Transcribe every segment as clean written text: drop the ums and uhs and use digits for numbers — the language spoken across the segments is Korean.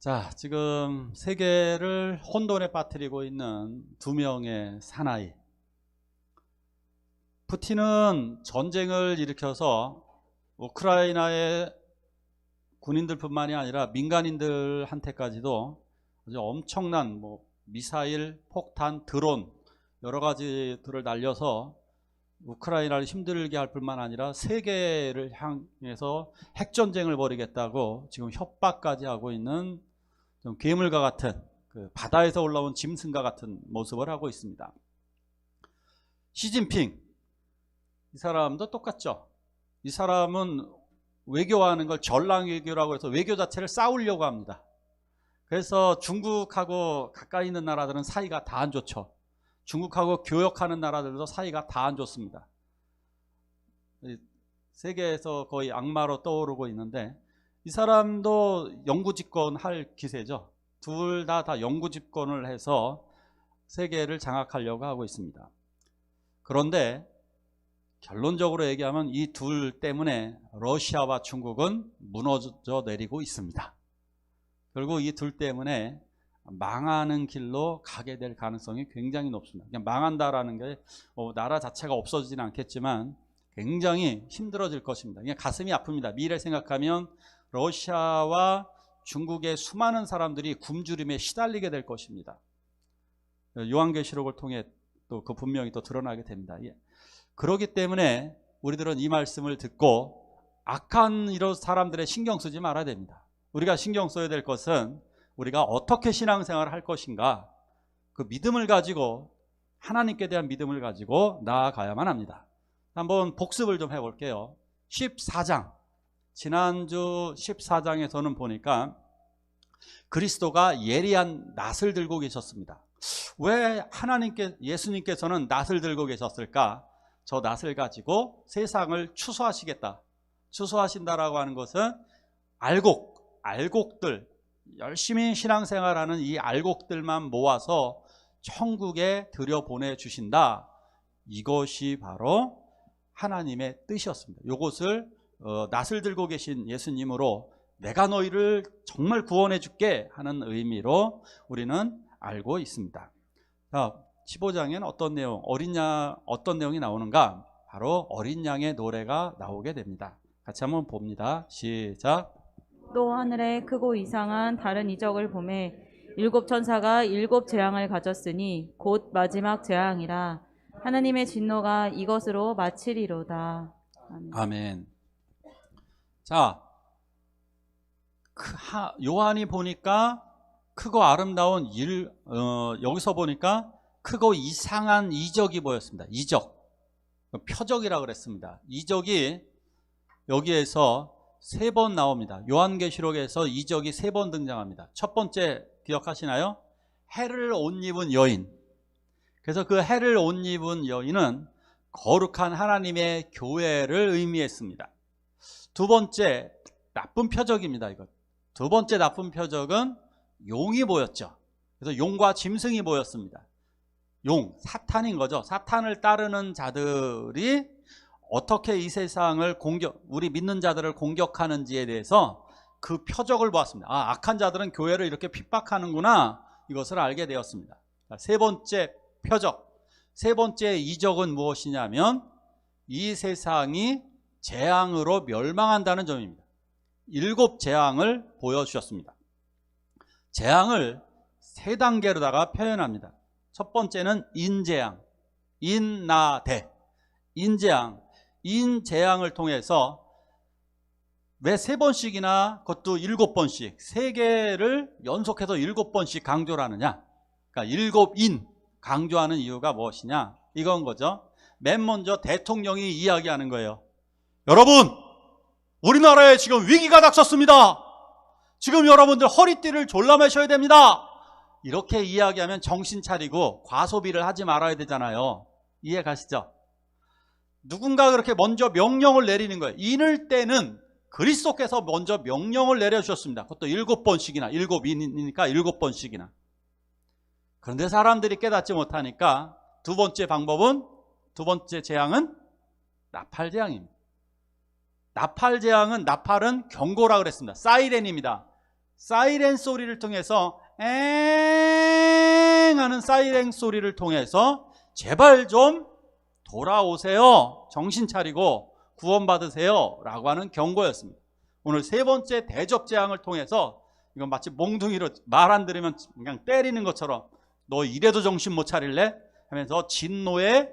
자, 지금 세계를 혼돈에 빠뜨리고 있는 두 명의 사나이. 푸틴은 전쟁을 일으켜서 우크라이나의 군인들뿐만이 아니라 민간인들한테까지도 아주 엄청난 미사일, 폭탄, 드론 여러 가지들을 날려서 우크라이나를 힘들게 할 뿐만 아니라 세계를 향해서 핵전쟁을 벌이겠다고 지금 협박까지 하고 있는 좀 괴물과 같은 바다에서 올라온 짐승과 같은 모습을 하고 있습니다. 시진핑, 이 사람도 똑같죠. 이 사람은 외교하는 걸 전랑 외교라고 해서 외교 자체를 싸우려고 합니다. 그래서 중국하고 가까이 있는 나라들은 사이가 다 안 좋죠. 중국하고 교역하는 나라들도 사이가 다 안 좋습니다. 세계에서 거의 악마로 떠오르고 있는데, 이 사람도 영구 집권할 기세죠. 둘 다 영구 집권을 해서 세계를 장악하려고 하고 있습니다. 그런데 결론적으로 얘기하면 이 둘 때문에 러시아와 중국은 무너져 내리고 있습니다. 결국 이 둘 때문에 망하는 길로 가게 될 가능성이 굉장히 높습니다. 그냥 망한다라는 게 나라 자체가 없어지지는 않겠지만 굉장히 힘들어질 것입니다. 그냥 가슴이 아픕니다. 미래 생각하면 러시아와 중국의 수많은 사람들이 굶주림에 시달리게 될 것입니다. 요한계시록을 통해 또 그 분명히 또 드러나게 됩니다. 그렇기 때문에 우리들은 이 말씀을 듣고 악한 이런 사람들의 신경 쓰지 말아야 됩니다. 우리가 신경 써야 될 것은 우리가 어떻게 신앙생활을 할 것인가, 그 믿음을 가지고, 하나님께 대한 믿음을 가지고 나아가야만 합니다. 한번 복습을 좀 해볼게요. 14장, 지난주 14장에서는 보니까 그리스도가 예리한 낫을 들고 계셨습니다. 왜 예수님께서는 낫을 들고 계셨을까? 저 낫을 가지고 세상을 추수하시겠다, 추수하신다라고 하는 것은 알곡들, 열심히 신앙생활하는 이 알곡들만 모아서 천국에 들여보내 주신다. 이것이 바로 하나님의 뜻이었습니다. 이것을 낫을 들고 계신 예수님으로 내가 너희를 정말 구원해 줄게 하는 의미로 우리는 알고 있습니다. 자, 15장에는 어떤 내용이 나오는가? 바로 어린 양의 노래가 나오게 됩니다. 같이 한번 봅니다. 시작. 또 하늘에 크고 이상한 다른 이적을 보매 일곱 천사가 일곱 재앙을 가졌으니 곧 마지막 재앙이라. 하나님의 진노가 이것으로 마치리로다. 아멘. 자, 요한이 보니까 크고 아름다운 여기서 보니까 크고 이상한 이적이 보였습니다. 이적, 표적이라고 그랬습니다. 이적이 여기에서 3번 나옵니다. 요한계시록에서 이적이 3번 등장합니다. 첫 번째 기억하시나요? 해를 옷 입은 여인. 그래서 그 해를 옷 입은 여인은 거룩한 하나님의 교회를 의미했습니다. 두 번째 나쁜 표적입니다. 이것. 두 번째 나쁜 표적은 용이 보였죠. 그래서 용과 짐승이 보였습니다. 사탄인 거죠. 사탄을 따르는 자들이 어떻게 이 세상을 우리 믿는 자들을 공격하는지에 대해서 그 표적을 보았습니다. 악한 자들은 교회를 이렇게 핍박하는구나, 이것을 알게 되었습니다. 자, 세 번째 표적, 세 번째 이적은 무엇이냐면 이 세상이 재앙으로 멸망한다는 점입니다. 7 재앙을 보여주셨습니다. 재앙을 3단계로다가 표현합니다. 첫 번째는 인재앙, 인나대, 인재앙. 인재앙을 통해서 왜 3번씩이나, 그것도 7번씩, 3개를 연속해서 7번씩 강조를 하느냐? 그러니까 7인 강조하는 이유가 무엇이냐? 이건 거죠. 맨 먼저 대통령이 이야기하는 거예요. 여러분, 우리나라에 지금 위기가 닥쳤습니다. 지금 여러분들 허리띠를 졸라매셔야 됩니다. 이렇게 이야기하면 정신 차리고 과소비를 하지 말아야 되잖아요. 이해 가시죠? 누군가 그렇게 먼저 명령을 내리는 거예요. 이럴 때는 그리스도께서 먼저 명령을 내려주셨습니다. 그것도 7번씩이나, 7인이니까 7번씩이나. 그런데 사람들이 깨닫지 못하니까 두 번째 재앙은 나팔재앙입니다. 나팔은 경고라 그랬습니다. 사이렌입니다. 사이렌 소리를 통해서 엥 하는 사이렌 소리를 통해서 제발 좀 돌아오세요, 정신 차리고 구원받으세요 라고 하는 경고였습니다. 오늘 세 번째 대접재앙을 통해서, 이건 마치 몽둥이로 말 안 들으면 그냥 때리는 것처럼 너 이래도 정신 못 차릴래? 하면서 진노의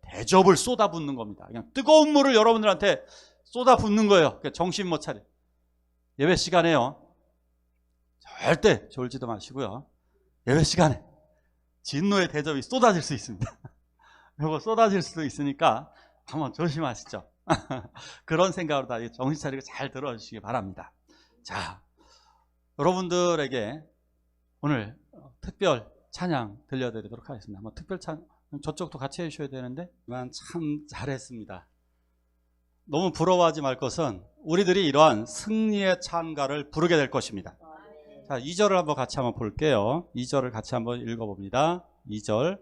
대접을 쏟아붓는 겁니다. 그냥 뜨거운 물을 여러분들한테 쏟아붓는 거예요. 그러니까 정신 못 차려. 예배 시간에요, 절대 졸지도 마시고요. 예배 시간에 진노의 대접이 쏟아질 수 있습니다. 이거 쏟아질 수도 있으니까 한번 조심하시죠. 그런 생각으로 다 정신 차리고 잘 들어주시기 바랍니다. 자, 여러분들에게 오늘 특별 찬양 들려드리도록 하겠습니다. 한번 특별 찬양, 저쪽도 같이 해주셔야 되는데, 참 잘했습니다. 너무 부러워하지 말 것은 우리들이 이러한 승리의 찬가를 부르게 될 것입니다. 자, 2절을 한번 같이 한번 볼게요. 2절을 같이 한번 읽어봅니다. 2절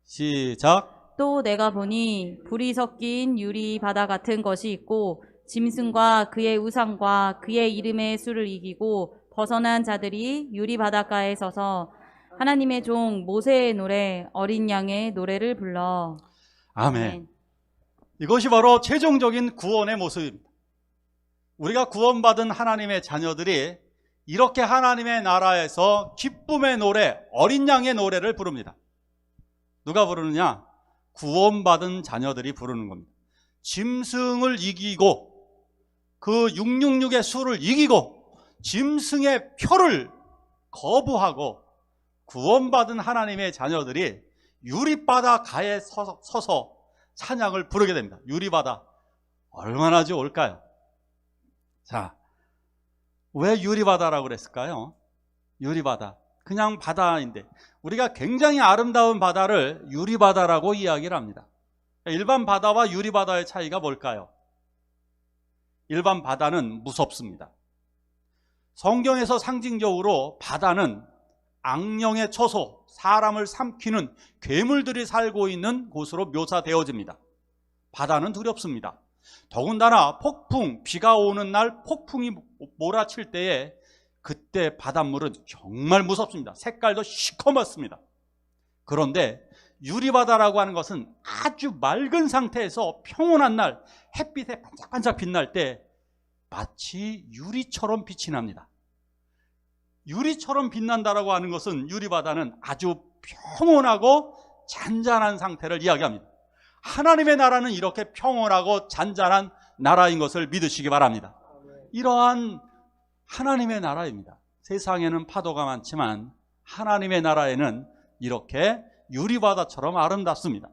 시작. 또 내가 보니 불이 섞인 유리 바다 같은 것이 있고 짐승과 그의 우상과 그의 이름의 수를 이기고 벗어난 자들이 유리 바닷가에 서서 하나님의 종 모세의 노래, 어린 양의 노래를 불러. 아멘. 이것이 바로 최종적인 구원의 모습입니다. 우리가 구원받은 하나님의 자녀들이 이렇게 하나님의 나라에서 기쁨의 노래, 어린 양의 노래를 부릅니다. 누가 부르느냐? 구원받은 자녀들이 부르는 겁니다. 짐승을 이기고 그 666의 수를 이기고 짐승의 표를 거부하고 구원받은 하나님의 자녀들이 유리바다 가에 서서 찬양을 부르게 됩니다. 유리바다 얼마나 좋을까요? 자, 왜 유리바다라고 그랬을까요? 유리바다, 그냥 바다인데 우리가 굉장히 아름다운 바다를 유리바다라고 이야기를 합니다. 일반 바다와 유리바다의 차이가 뭘까요? 일반 바다는 무섭습니다. 성경에서 상징적으로 바다는 악령의 처소, 사람을 삼키는 괴물들이 살고 있는 곳으로 묘사되어집니다. 바다는 두렵습니다. 더군다나 폭풍, 비가 오는 날 폭풍이 몰아칠 때에 그때 바닷물은 정말 무섭습니다. 색깔도 시커멓습니다. 그런데 유리바다라고 하는 것은 아주 맑은 상태에서 평온한 날, 햇빛에 반짝반짝 빛날 때 마치 유리처럼 빛이 납니다. 유리처럼 빛난다라고 하는 것은, 유리바다는 아주 평온하고 잔잔한 상태를 이야기합니다. 하나님의 나라는 이렇게 평온하고 잔잔한 나라인 것을 믿으시기 바랍니다. 이러한 하나님의 나라입니다. 세상에는 파도가 많지만 하나님의 나라에는 이렇게 유리바다처럼 아름답습니다.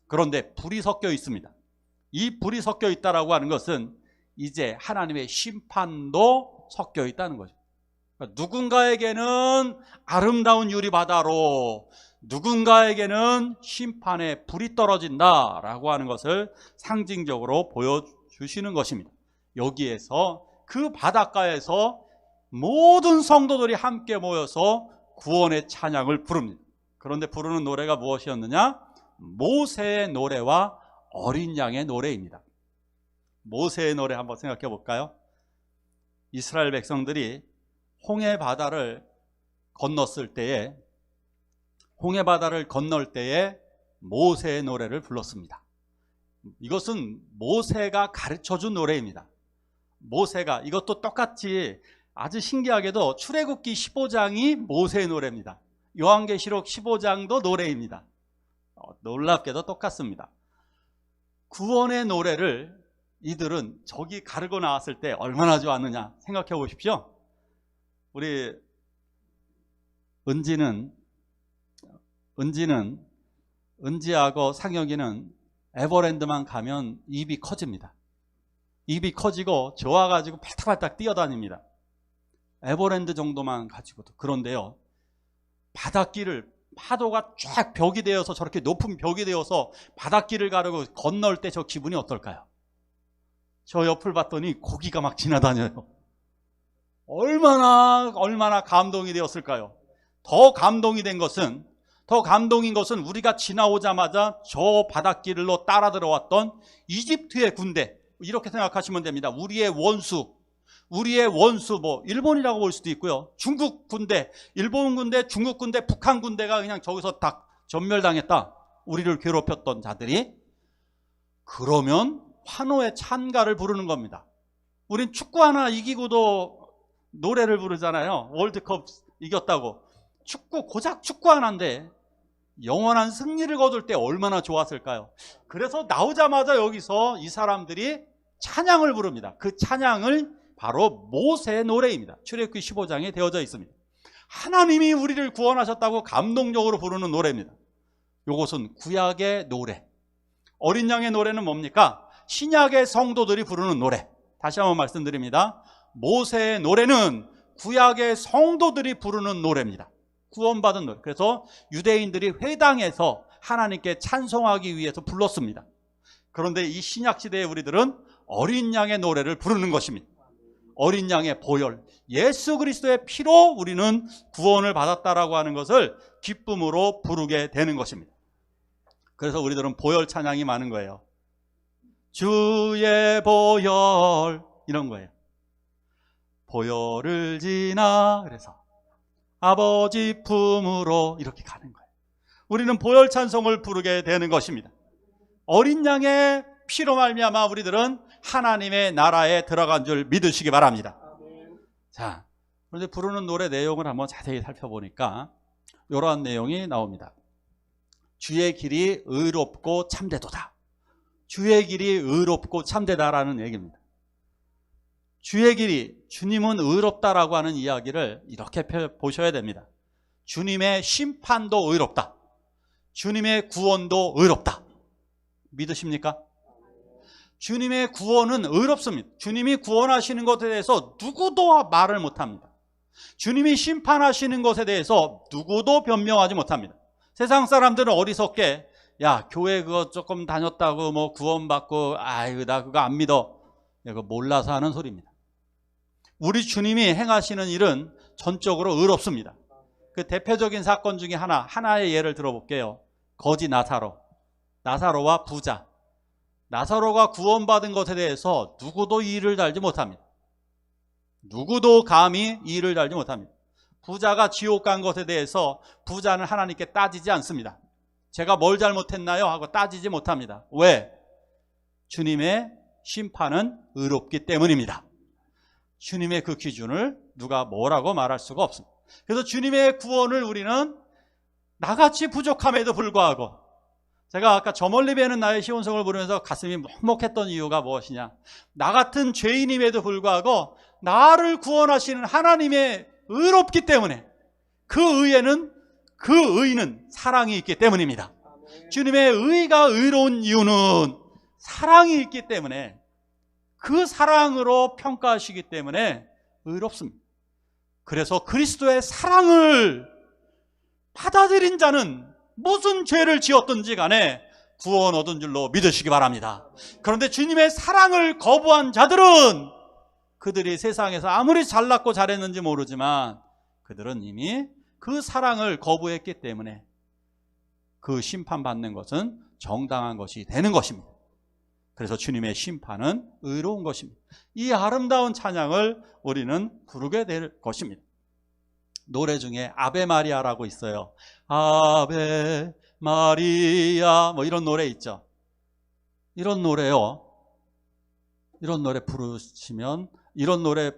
그런데 불이 섞여 있습니다. 이 불이 섞여 있다라고 하는 것은 이제 하나님의 심판도 섞여 있다는 거죠. 그러니까 누군가에게는 아름다운 유리바다로, 누군가에게는 심판의 불이 떨어진다라고 하는 것을 상징적으로 보여주시는 것입니다. 여기에서 그 바닷가에서 모든 성도들이 함께 모여서 구원의 찬양을 부릅니다. 그런데 부르는 노래가 무엇이었느냐? 모세의 노래와 어린 양의 노래입니다. 모세의 노래 한번 생각해 볼까요? 이스라엘 백성들이 홍해 바다를 건넜을 때에, 홍해 바다를 건널 때에 모세의 노래를 불렀습니다. 이것은 모세가 가르쳐준 노래입니다. 모세가, 이것도 똑같이 아주 신기하게도 출애굽기 15장이 모세의 노래입니다. 요한계시록 15장도 노래입니다. 놀랍게도 똑같습니다. 구원의 노래를 이들은 저기 가르고 나왔을 때 얼마나 좋았느냐 생각해 보십시오. 우리 은지하고 상혁이는 에버랜드만 가면 입이 커집니다. 입이 커지고 좋아가지고 발딱발딱 뛰어다닙니다. 에버랜드 정도만 가지고도. 그런데요, 바닷길을, 파도가 쫙 벽이 되어서, 저렇게 높은 벽이 되어서 바닷길을 가려고 건널 때 저 기분이 어떨까요? 저 옆을 봤더니 고기가 막 지나다녀요. 얼마나 감동이 되었을까요? 더 감동인 것은 우리가 지나오자마자 저 바닷길로 따라 들어왔던 이집트의 군대, 이렇게 생각하시면 됩니다. 우리의 원수, 우리의 원수, 일본이라고 볼 수도 있고요. 중국 군대, 일본 군대, 중국 군대, 북한 군대가 그냥 저기서 다 전멸당했다. 우리를 괴롭혔던 자들이. 그러면 환호의 찬가를 부르는 겁니다. 우린 축구 하나 이기고도 노래를 부르잖아요. 월드컵 이겼다고. 고작 축구 하나인데 영원한 승리를 거둘 때 얼마나 좋았을까요? 그래서 나오자마자 여기서 이 사람들이 찬양을 부릅니다. 그 찬양을 바로 모세의 노래입니다. 출애굽기 15장에 되어져 있습니다. 하나님이 우리를 구원하셨다고 감동적으로 부르는 노래입니다. 이것은 구약의 노래. 어린 양의 노래는 뭡니까? 신약의 성도들이 부르는 노래. 다시 한번 말씀드립니다. 모세의 노래는 구약의 성도들이 부르는 노래입니다. 구원받은 노래. 그래서 유대인들이 회당에서 하나님께 찬송하기 위해서 불렀습니다. 그런데 이 신약 시대의 우리들은 어린 양의 노래를 부르는 것입니다. 어린 양의 보혈, 예수 그리스도의 피로 우리는 구원을 받았다라고 하는 것을 기쁨으로 부르게 되는 것입니다. 그래서 우리들은 보혈 찬양이 많은 거예요. 주의 보혈, 이런 거예요. 보혈을 지나, 그래서 아버지 품으로, 이렇게 가는 거예요. 우리는 보혈 찬송을 부르게 되는 것입니다. 어린 양의 피로 말미암아 우리들은 하나님의 나라에 들어간 줄 믿으시기 바랍니다. 자, 그런데 부르는 노래 내용을 한번 자세히 살펴보니까 이러한 내용이 나옵니다. 주의 길이 의롭고 참되도다. 주의 길이 의롭고 참되다라는 얘기입니다. 주의 길이, 주님은 의롭다라고 하는 이야기를 이렇게 보셔야 됩니다. 주님의 심판도 의롭다. 주님의 구원도 의롭다. 믿으십니까? 주님의 구원은 의롭습니다. 주님이 구원하시는 것에 대해서 누구도 말을 못합니다. 주님이 심판하시는 것에 대해서 누구도 변명하지 못합니다. 세상 사람들은 어리석게, 야, 교회 그거 조금 다녔다고 구원받고, 아이고 나 그거 안 믿어, 그거 몰라서 하는 소리입니다. 우리 주님이 행하시는 일은 전적으로 의롭습니다. 그 대표적인 사건 중에 하나의 예를 들어볼게요. 거지 나사로와 부자. 나사로가 구원받은 것에 대해서 누구도 이의를 달지 못합니다. 누구도 감히 이의를 달지 못합니다. 부자가 지옥 간 것에 대해서 부자는 하나님께 따지지 않습니다. 제가 뭘 잘못했나요? 하고 따지지 못합니다. 왜? 주님의 심판은 의롭기 때문입니다. 주님의 그 기준을 누가 뭐라고 말할 수가 없습니다. 그래서 주님의 구원을 우리는 나같이 부족함에도 불구하고, 제가 아까 저 멀리 배는 나의 시온성을 부르면서 가슴이 먹먹했던 이유가 무엇이냐, 나 같은 죄인임에도 불구하고 나를 구원하시는 하나님의 의롭기 때문에, 그 의는 사랑이 있기 때문입니다. 주님의 의가 의로운 이유는 사랑이 있기 때문에, 그 사랑으로 평가하시기 때문에 의롭습니다. 그래서 그리스도의 사랑을 받아들인 자는 무슨 죄를 지었든지 간에 구원 얻은 줄로 믿으시기 바랍니다. 그런데 주님의 사랑을 거부한 자들은, 그들이 세상에서 아무리 잘났고 잘했는지 모르지만 그들은 이미 그 사랑을 거부했기 때문에 그 심판받는 것은 정당한 것이 되는 것입니다. 그래서 주님의 심판은 의로운 것입니다. 이 아름다운 찬양을 우리는 부르게 될 것입니다. 노래 중에 아베 마리아라고 있어요. 아베 마리아, 이런 노래 있죠. 이런 노래요. 이런 노래 부르시면, 이런 노래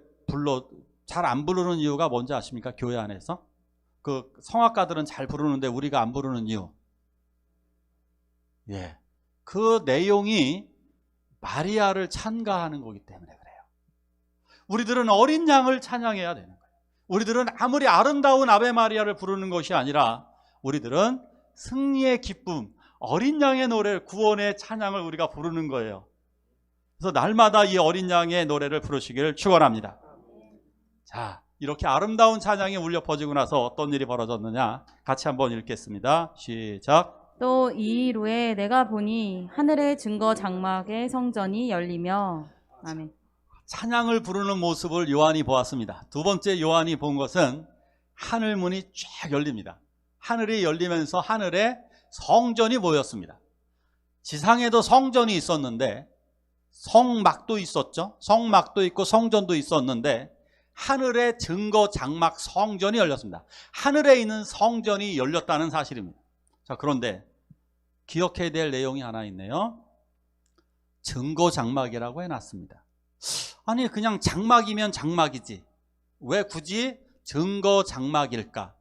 잘 안 부르는 이유가 뭔지 아십니까? 교회 안에서 그 성악가들은 잘 부르는데 우리가 안 부르는 이유, 그 내용이 마리아를 찬가하는 거기 때문에 그래요. 우리들은 어린 양을 찬양해야 되는 거예요. 우리들은 아무리 아름다운 아베 마리아를 부르는 것이 아니라 우리들은 승리의 기쁨, 어린 양의 노래, 구원의 찬양을 우리가 부르는 거예요. 그래서 날마다 이 어린 양의 노래를 부르시기를 축원합니다. 자, 이렇게 아름다운 찬양이 울려 퍼지고 나서 어떤 일이 벌어졌느냐, 같이 한번 읽겠습니다. 시작. 또 이 일 후에 내가 보니 하늘의 증거 장막의 성전이 열리며, 아멘. 찬양을 부르는 모습을 요한이 보았습니다. 두 번째 요한이 본 것은 하늘 문이 쫙 열립니다. 하늘이 열리면서 하늘에 성전이 보였습니다. 지상에도 성전이 있었는데 성막도 있었죠. 성막도 있고 성전도 있었는데 하늘에 증거 장막 성전이 열렸습니다. 하늘에 있는 성전이 열렸다는 사실입니다. 자, 그런데 기억해야 될 내용이 하나 있네요. 증거 장막이라고 해놨습니다. 아니, 그냥 장막이면 장막이지 왜 굳이 증거 장막일까?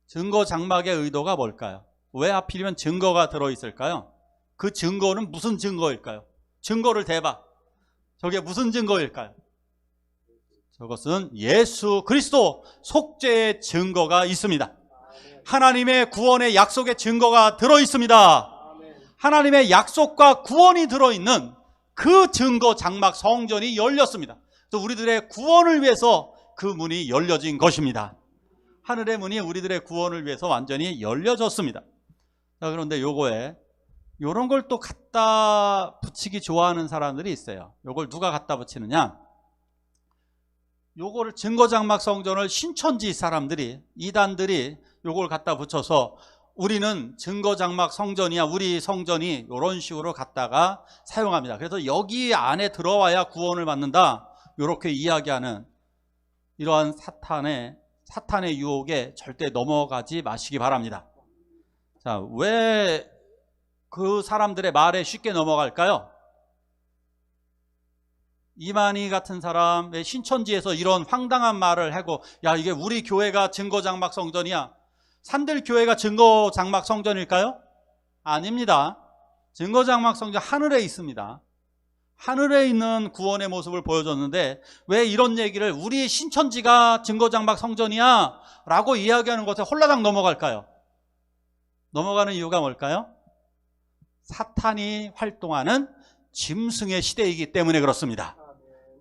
증거 장막의 의도가 뭘까요? 왜 하필이면 증거가 들어있을까요? 그 증거는 무슨 증거일까요? 증거를 대봐. 저게 무슨 증거일까요? 저것은 예수 그리스도 속죄의 증거가 있습니다. 하나님의 구원의 약속의 증거가 들어있습니다. 하나님의 약속과 구원이 들어있는 그 증거 장막 성전이 열렸습니다. 또 우리들의 구원을 위해서 그 문이 열려진 것입니다. 하늘의 문이 우리들의 구원을 위해서 완전히 열려졌습니다. 자, 그런데 요거에 요런 걸 또 갖다 붙이기 좋아하는 사람들이 있어요. 요걸 누가 갖다 붙이느냐? 요거를 증거장막 성전을 신천지 사람들이, 이단들이 요걸 갖다 붙여서 우리는 증거장막 성전이야, 우리 성전이 이런 식으로 갖다가 사용합니다. 그래서 여기 안에 들어와야 구원을 받는다, 이렇게 이야기하는 이러한 사탄의 유혹에 절대 넘어가지 마시기 바랍니다. 자, 왜 그 사람들의 말에 쉽게 넘어갈까요? 이만희 같은 사람, 왜 신천지에서 이런 황당한 말을 하고, 야, 이게 우리 교회가 증거장막 성전이야. 산들교회가 증거장막 성전일까요? 아닙니다. 증거장막 성전 하늘에 있습니다. 하늘에 있는 구원의 모습을 보여줬는데 왜 이런 얘기를 우리 신천지가 증거장막 성전이야 라고 이야기하는 것에 홀라당 넘어갈까요? 넘어가는 이유가 뭘까요? 사탄이 활동하는 짐승의 시대이기 때문에 그렇습니다.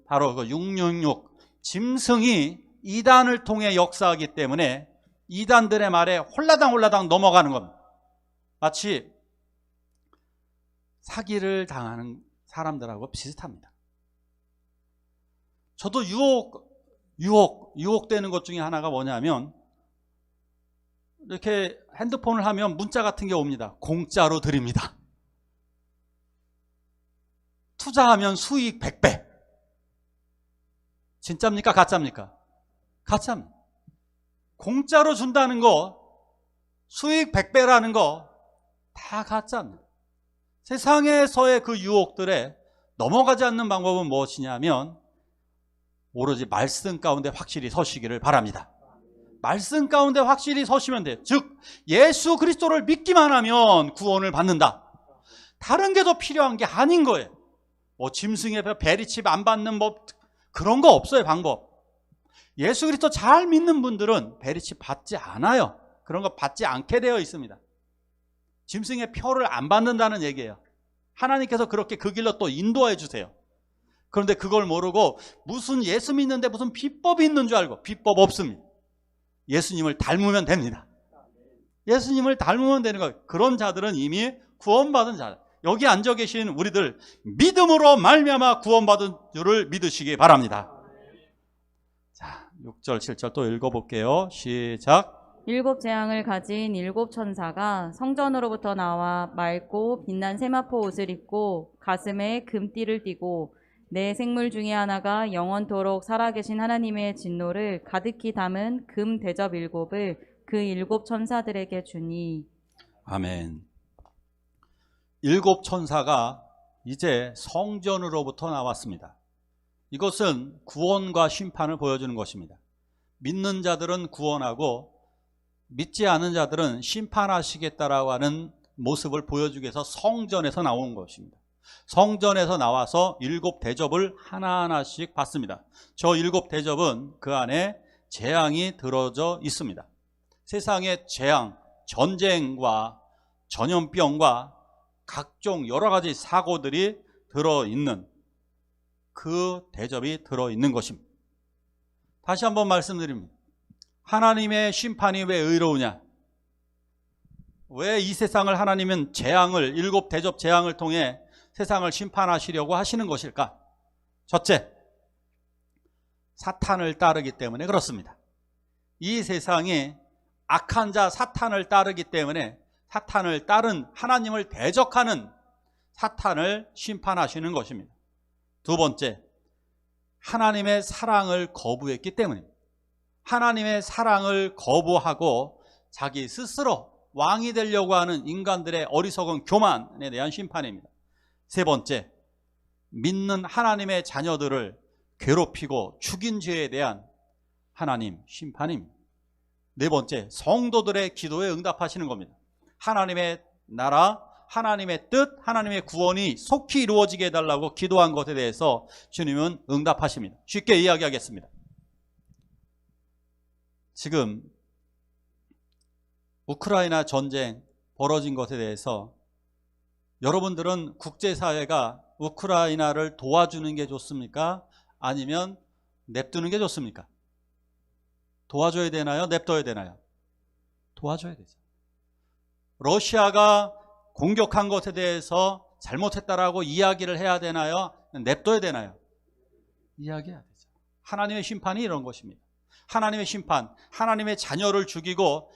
바로 그 666 짐승이 이단을 통해 역사하기 때문에 이단들의 말에 홀라당 넘어가는 겁니다. 마치 사기를 당하는 사람들하고 비슷합니다. 저도 유혹되는 것 중에 하나가 뭐냐면, 이렇게 핸드폰을 하면 문자 같은 게 옵니다. 공짜로 드립니다. 투자하면 수익 100배. 진짜입니까? 가짜입니까? 가짜입니다. 공짜로 준다는 거, 수익 100배라는 거 다 가짜입니다. 세상에서의 그 유혹들에 넘어가지 않는 방법은 무엇이냐면 오로지 말씀 가운데 확실히 서시기를 바랍니다. 말씀 가운데 확실히 서시면 돼요. 즉 예수 그리스도를 믿기만 하면 구원을 받는다. 다른 게 더 필요한 게 아닌 거예요. 뭐 짐승의 베리칩 안 받는 법, 그런 거 없어요. 방법. 예수 그리스도 잘 믿는 분들은 베리칩 받지 않아요. 그런 거 받지 않게 되어 있습니다. 짐승의 표를 안 받는다는 얘기예요. 하나님께서 그렇게 그 길로 또 인도해 주세요. 그런데 그걸 모르고 무슨 예수 믿는데 무슨 비법이 있는 줄 알고, 비법 없습니다. 예수님을 닮으면 됩니다. 예수님을 닮으면 되는 거예요. 그런 자들은 이미 구원받은 자들. 여기 앉아 계신 우리들 믿음으로 말미암아 구원받은 줄을 믿으시기 바랍니다. 자, 6절 7절 또 읽어볼게요. 시작. 7 재앙을 가진 7 천사가 성전으로부터 나와 맑고 빛난 세마포 옷을 입고 가슴에 금띠를 띠고 네 생물 중에 하나가 영원토록 살아계신 하나님의 진노를 가득히 담은 금 대접 7을 그 7 천사들에게 주니. 아멘. 7 천사가 이제 성전으로부터 나왔습니다. 이것은 구원과 심판을 보여주는 것입니다. 믿는 자들은 구원하고 믿지 않은 자들은 심판하시겠다라고 하는 모습을 보여주기 위해서 성전에서 나온 것입니다. 성전에서 나와서 7 대접을 하나하나씩 받습니다. 저 7 대접은 그 안에 재앙이 들어져 있습니다. 세상의 재앙, 전쟁과 전염병과 각종 여러 가지 사고들이 들어있는 그 대접이 들어있는 것입니다. 다시 한번 말씀드립니다. 하나님의 심판이 왜 의로우냐? 왜 이 세상을 하나님은 재앙을, 7 대접 재앙을 통해 세상을 심판하시려고 하시는 것일까? 첫째, 사탄을 따르기 때문에 그렇습니다. 이 세상에 악한 자 사탄을 따르기 때문에 사탄을 따른 하나님을 대적하는 사탄을 심판하시는 것입니다. 두 번째, 하나님의 사랑을 거부했기 때문입니다. 하나님의 사랑을 거부하고 자기 스스로 왕이 되려고 하는 인간들의 어리석은 교만에 대한 심판입니다. 세 번째, 믿는 하나님의 자녀들을 괴롭히고 죽인 죄에 대한 하나님 심판입니다. 네 번째, 성도들의 기도에 응답하시는 겁니다. 하나님의 나라, 하나님의 뜻, 하나님의 구원이 속히 이루어지게 해달라고 기도한 것에 대해서 주님은 응답하십니다. 쉽게 이야기하겠습니다. 지금 우크라이나 전쟁 벌어진 것에 대해서 여러분들은 국제사회가 우크라이나를 도와주는 게 좋습니까? 아니면 냅두는 게 좋습니까? 도와줘야 되나요? 냅둬야 되나요? 도와줘야 되죠. 러시아가 공격한 것에 대해서 잘못했다라고 이야기를 해야 되나요? 냅둬야 되나요? 이야기해야 되죠. 하나님의 심판이 이런 것입니다. 하나님의 심판, 하나님의 자녀를 죽이고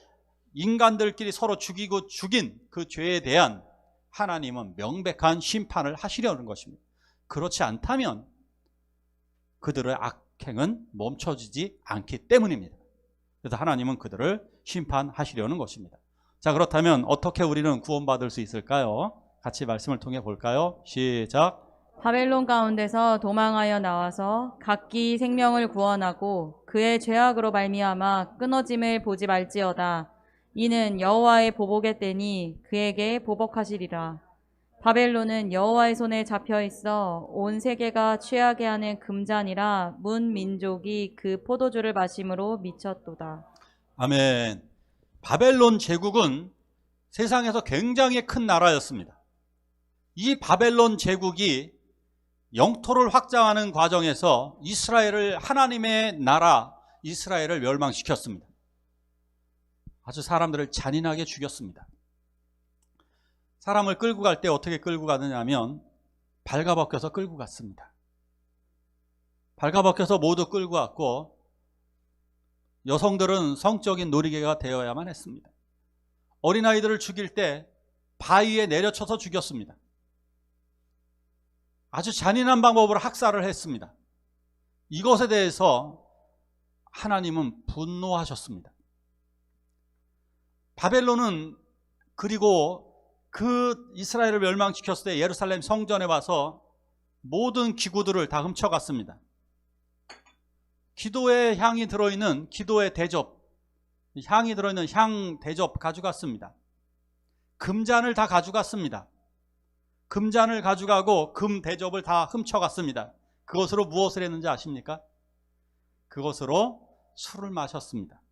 인간들끼리 서로 죽이고 죽인 그 죄에 대한 하나님은 명백한 심판을 하시려는 것입니다. 그렇지 않다면 그들의 악행은 멈춰지지 않기 때문입니다. 그래서 하나님은 그들을 심판하시려는 것입니다. 자, 그렇다면 어떻게 우리는 구원받을 수 있을까요? 같이 말씀을 통해 볼까요? 시작. 바벨론 가운데서 도망하여 나와서 각기 생명을 구원하고 그의 죄악으로 말미암아 끊어짐을 보지 말지어다. 이는 여호와의 보복의 때니 그에게 보복하시리라. 바벨론은 여호와의 손에 잡혀 있어 온 세계가 취하게 하는 금잔이라 문 민족이 그 포도주를 마심으로 미쳤도다. 아멘. 바벨론 제국은 세상에서 굉장히 큰 나라였습니다. 이 바벨론 제국이 영토를 확장하는 과정에서 이스라엘을, 하나님의 나라 이스라엘을 멸망시켰습니다. 아주 사람들을 잔인하게 죽였습니다. 사람을 끌고 갈 때 어떻게 끌고 가느냐 하면 발가벗겨서 끌고 갔습니다. 발가벗겨서 모두 끌고 갔고 여성들은 성적인 놀이개가 되어야만 했습니다. 어린아이들을 죽일 때 바위에 내려쳐서 죽였습니다. 아주 잔인한 방법으로 학살을 했습니다. 이것에 대해서 하나님은 분노하셨습니다. 바벨론은 그리고 그 이스라엘을 멸망시켰을 때 예루살렘 성전에 와서 모든 기구들을 다 훔쳐갔습니다. 기도의 향이 들어있는 기도의 대접, 향이 들어있는 향 대접 가져갔습니다. 금잔을 다 가져갔습니다. 금잔을 가져가고 금 대접을 다 훔쳐갔습니다. 그것으로 무엇을 했는지 아십니까? 그것으로 술을 마셨습니다.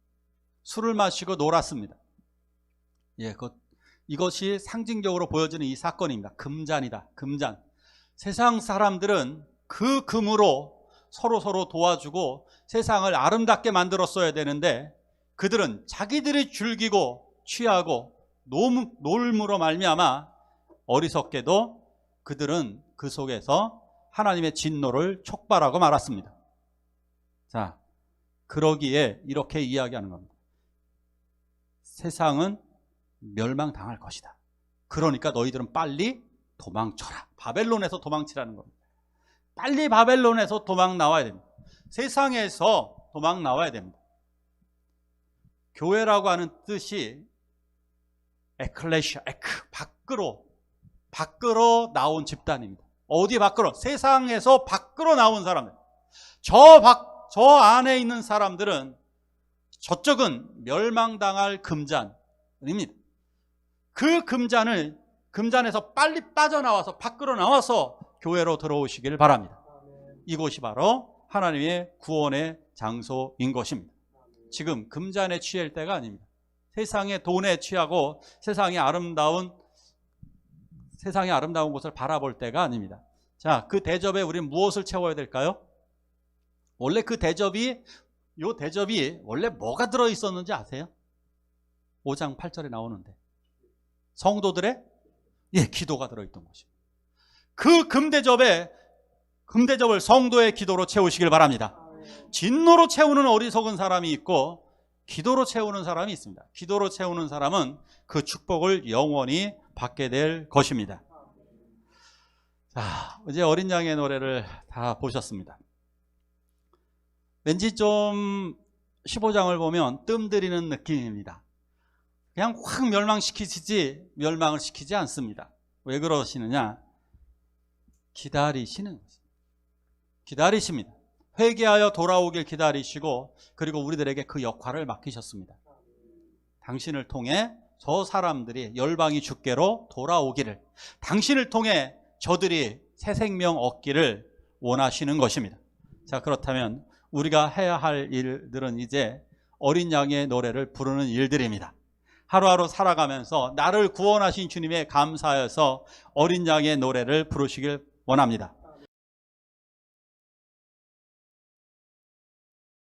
술을 마시고 놀았습니다. 이것이 상징적으로 보여지는 이 사건입니다. 금잔이다. 금잔. 세상 사람들은 그 금으로 서로 도와주고 세상을 아름답게 만들었어야 되는데 그들은 자기들이 즐기고 취하고 놀므로 말미암아 어리석게도 그들은 그 속에서 하나님의 진노를 촉발하고 말았습니다. 자, 그러기에 이렇게 이야기하는 겁니다. 세상은 멸망당할 것이다. 그러니까 너희들은 빨리 도망쳐라. 바벨론에서 도망치라는 겁니다. 빨리 바벨론에서 도망 나와야 됩니다. 세상에서 도망 나와야 됩니다. 교회라고 하는 뜻이 에클레시아, 밖으로 나온 집단입니다. 어디 밖으로? 세상에서 밖으로 나온 사람들. 저 안에 있는 사람들은 저쪽은 멸망당할 금잔입니다. 그 금잔에서 빨리 빠져나와서 밖으로 나와서 교회로 들어오시기를 바랍니다. 이곳이 바로 하나님의 구원의 장소인 것입니다. 지금 금잔에 취할 때가 아닙니다. 세상의 돈에 취하고 세상의 아름다운 것을 바라볼 때가 아닙니다. 자, 그 대접에 우리는 무엇을 채워야 될까요? 원래 이 대접이 원래 뭐가 들어있었는지 아세요? 5장 8절에 나오는데 성도들의 기도가 들어있던 것입니다. 그 금대접을 성도의 기도로 채우시길 바랍니다. 진노로 채우는 어리석은 사람이 있고 기도로 채우는 사람이 있습니다. 기도로 채우는 사람은 그 축복을 영원히 받게 될 것입니다. 자, 이제 어린 양의 노래를 다 보셨습니다. 왠지 좀 15장을 보면 뜸들이는 느낌입니다. 그냥 확 멸망시키지 멸망을 시키지 않습니다. 왜 그러시느냐? 기다리시는 거죠. 기다리십니다. 회개하여 돌아오길 기다리시고, 그리고 우리들에게 그 역할을 맡기셨습니다. 당신을 통해 저 사람들이 열방이 주께로 돌아오기를, 당신을 통해 저들이 새 생명 얻기를 원하시는 것입니다. 자, 그렇다면 우리가 해야 할 일들은 이제 어린 양의 노래를 부르는 일들입니다. 하루하루 살아가면서 나를 구원하신 주님에 감사해서 어린 양의 노래를 부르시길 원합니다.